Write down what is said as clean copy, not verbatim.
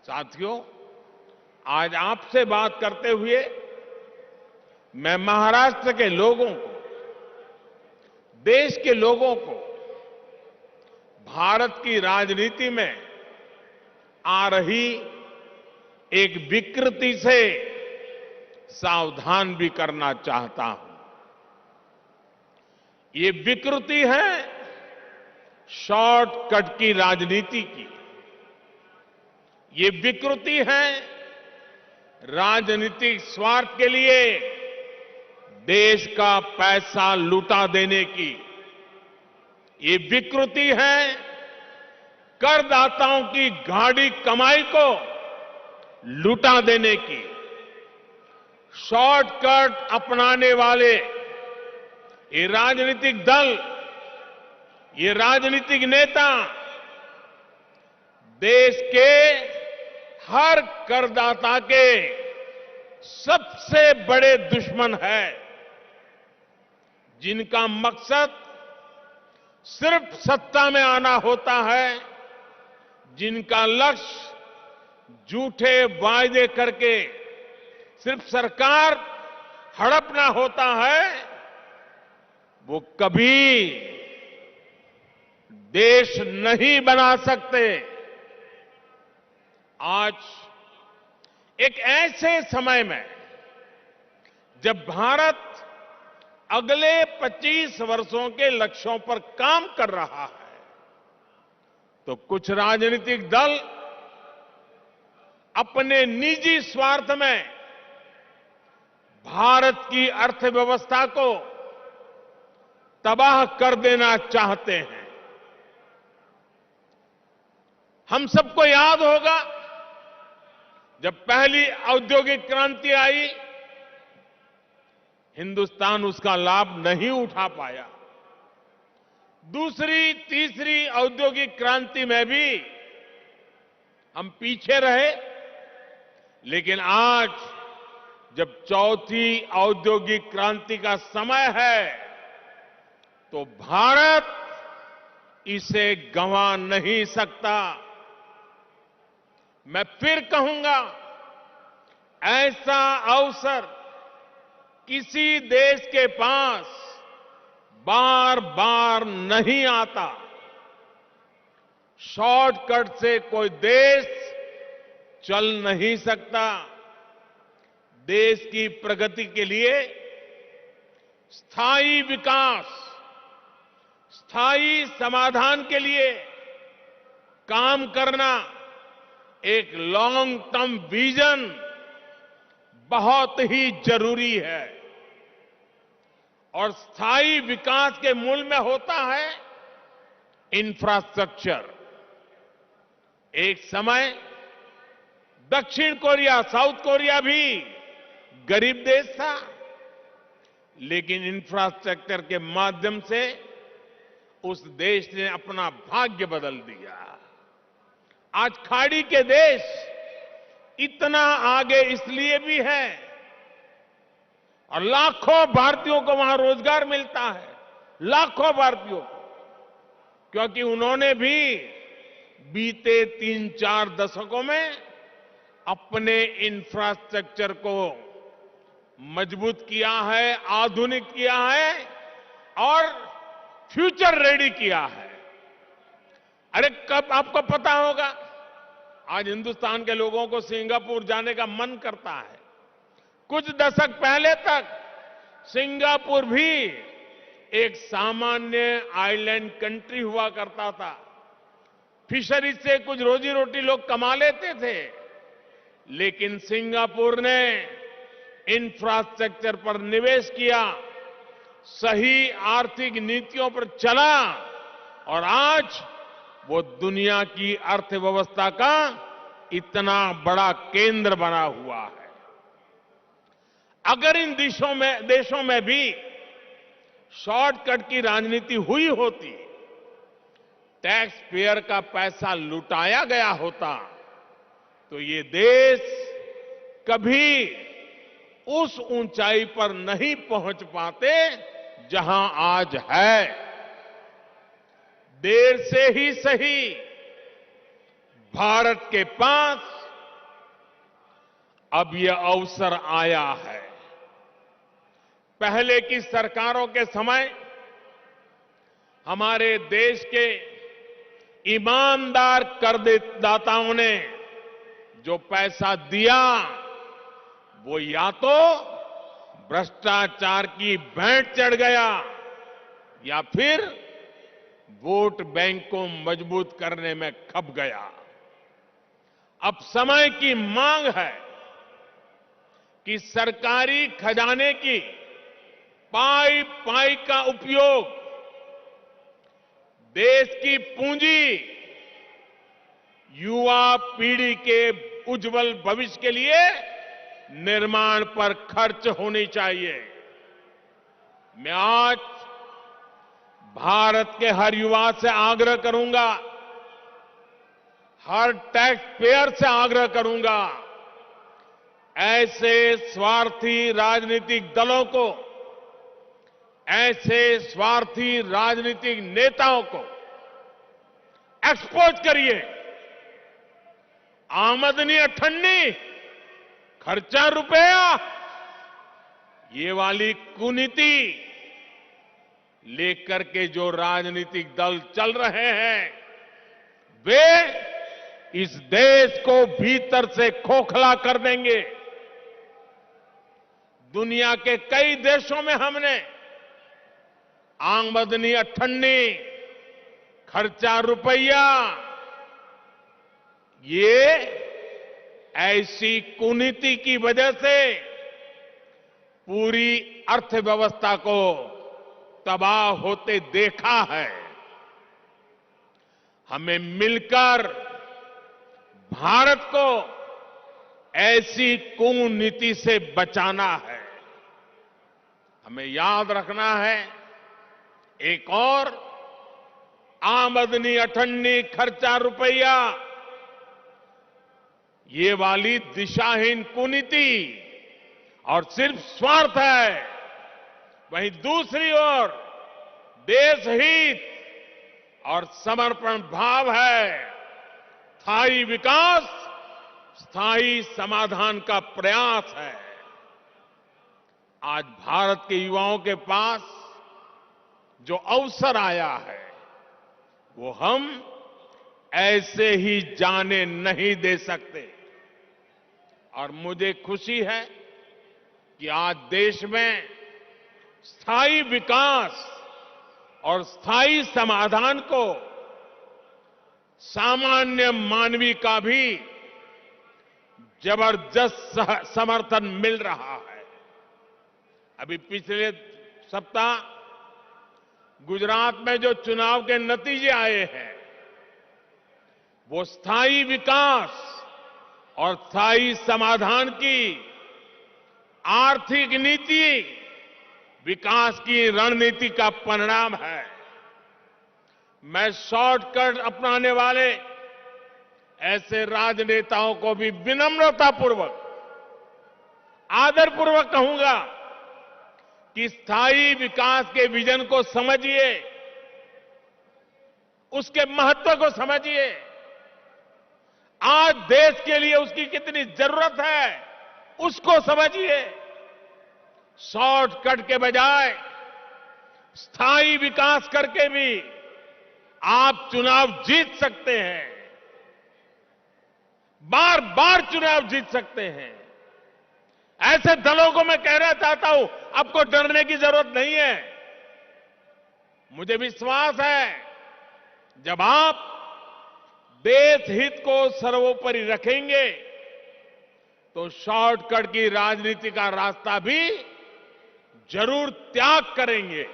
साथियों, आज आपसे बात करते हुए मैं महाराष्ट्र के लोगों को, देश के लोगों को भारत की राजनीति में आ रही एक विकृति से सावधान भी करना चाहता हूं। ये विकृति है शॉर्टकट की राजनीति की। ये विकृति है राजनीतिक स्वार्थ के लिए देश का पैसा लुटा देने की। ये विकृति है करदाताओं की गाढ़ी कमाई को लुटा देने की। शॉर्टकट अपनाने वाले ये राजनीतिक दल, ये राजनीतिक नेता देश के हर करदाता के सबसे बड़े दुश्मन है, जिनका मकसद सिर्फ सत्ता में आना होता है, जिनका लक्ष्य झूठे वायदे करके सिर्फ सरकार हड़पना होता है, वो कभी देश नहीं बना सकते। आज एक ऐसे समय में जब भारत अगले 25 वर्षों के लक्ष्यों पर काम कर रहा है, तो कुछ राजनीतिक दल अपने निजी स्वार्थ में भारत की अर्थव्यवस्था को तबाह कर देना चाहते हैं। हम सबको याद होगा, जब पहली औद्योगिक क्रांति आई, हिंदुस्तान उसका लाभ नहीं उठा पाया। दूसरी, तीसरी औद्योगिक क्रांति में भी हम पीछे रहे, लेकिन आज जब चौथी औद्योगिक क्रांति का समय है, तो भारत इसे गंवा नहीं सकता। मैं फिर कहूंगा, ऐसा अवसर किसी देश के पास बार बार नहीं आता। शॉर्टकट से कोई देश चल नहीं सकता। देश की प्रगति के लिए स्थायी विकास, स्थायी समाधान के लिए काम करना, एक लॉन्ग टर्म विजन बहुत ही जरूरी है। और स्थायी विकास के मूल में होता है इंफ्रास्ट्रक्चर। एक समय दक्षिण कोरिया, साउथ कोरिया भी गरीब देश था, लेकिन इंफ्रास्ट्रक्चर के माध्यम से उस देश ने अपना भाग्य बदल दिया। आज खाड़ी के देश इतना आगे इसलिए भी है, और लाखों भारतीयों को वहां रोजगार मिलता है, लाखों भारतीयों को, क्योंकि उन्होंने भी बीते 3-4 दशकों में अपने इंफ्रास्ट्रक्चर को मजबूत किया है, आधुनिक किया है और फ्यूचर रेडी किया है। अरे कब आपको पता होगा, आज हिंदुस्तान के लोगों को सिंगापुर जाने का मन करता है। कुछ दशक पहले तक सिंगापुर भी एक सामान्य आइलैंड कंट्री हुआ करता था। फिशरीज से कुछ रोजी रोटी लोग कमा लेते थे, लेकिन सिंगापुर ने इंफ्रास्ट्रक्चर पर निवेश किया, सही आर्थिक नीतियों पर चला, और आज वो दुनिया की अर्थव्यवस्था का इतना बड़ा केंद्र बना हुआ है। अगर इन देशों में भी शॉर्टकट की राजनीति हुई होती, टैक्स पेयर का पैसा लुटाया गया होता, तो ये देश कभी उस ऊंचाई पर नहीं पहुंच पाते जहां आज है। देर से ही सही, भारत के पास अब यह अवसर आया है। पहले की सरकारों के समय हमारे देश के ईमानदार करदाताओं ने जो पैसा दिया वो या तो भ्रष्टाचार की भेंट चढ़ गया या फिर वोट बैंक को मजबूत करने में खप गया। अब समय की मांग है कि सरकारी खजाने की पाई पाई का उपयोग देश की पूंजी युवा पीढ़ी के उज्जवल भविष्य के लिए निर्माण पर खर्च होनी चाहिए। मैं आज भारत के हर युवा से आग्रह करूंगा, हर टैक्स पेयर से आग्रह करूंगा, ऐसे स्वार्थी राजनीतिक दलों को, ऐसे स्वार्थी राजनीतिक नेताओं को एक्सपोज करिए। आमदनी अठन्नी, खर्चा रुपया, ये वाली कुनीति लेकर के जो राजनीतिक दल चल रहे हैं वे इस देश को भीतर से खोखला कर देंगे। दुनिया के कई देशों में हमने आमदनी अठन्नी, खर्चा रुपया, ये ऐसी कुनीति की वजह से पूरी अर्थव्यवस्था को तबाह होते देखा है। हमें मिलकर भारत को ऐसी कुनीति से बचाना है। हमें याद रखना है, एक और आमदनी अठन्नी, खर्चा रुपया, ये वाली दिशाहीन कुनीति और सिर्फ स्वार्थ है। वहीं दूसरी ओर देश हित और समर्पण भाव है। स्थायी विकास, स्थायी समाधान का प्रयास है। आज भारत के युवाओं के पास जो अवसर आया है वो हम ऐसे ही जाने नहीं दे सकते। और मुझे खुशी है कि आज देश में स्थायी विकास और स्थायी समाधान को सामान्य मानवी का भी जबरदस्त समर्थन मिल रहा है। अभी पिछले सप्ताह गुजरात में जो चुनाव के नतीजे आए हैं वो स्थायी विकास और स्थायी समाधान की आर्थिक नीति, विकास की रणनीति का परिणाम है। मैं शॉर्टकट अपनाने वाले ऐसे राजनेताओं को भी विनम्रतापूर्वक, आदरपूर्वक कहूंगा कि स्थायी विकास के विजन को समझिए, उसके महत्व को समझिए। आज देश के लिए उसकी कितनी जरूरत है उसको समझिए। शॉर्टकट के बजाय स्थायी विकास करके भी आप चुनाव जीत सकते हैं, बार बार चुनाव जीत सकते हैं। ऐसे दलों को मैं कहना चाहता हूं, आपको डरने की जरूरत नहीं है। मुझे विश्वास है जब आप देश हित को सर्वोपरि रखेंगे तो शॉर्टकट की राजनीति का रास्ता भी जरूर त्याग करेंगे।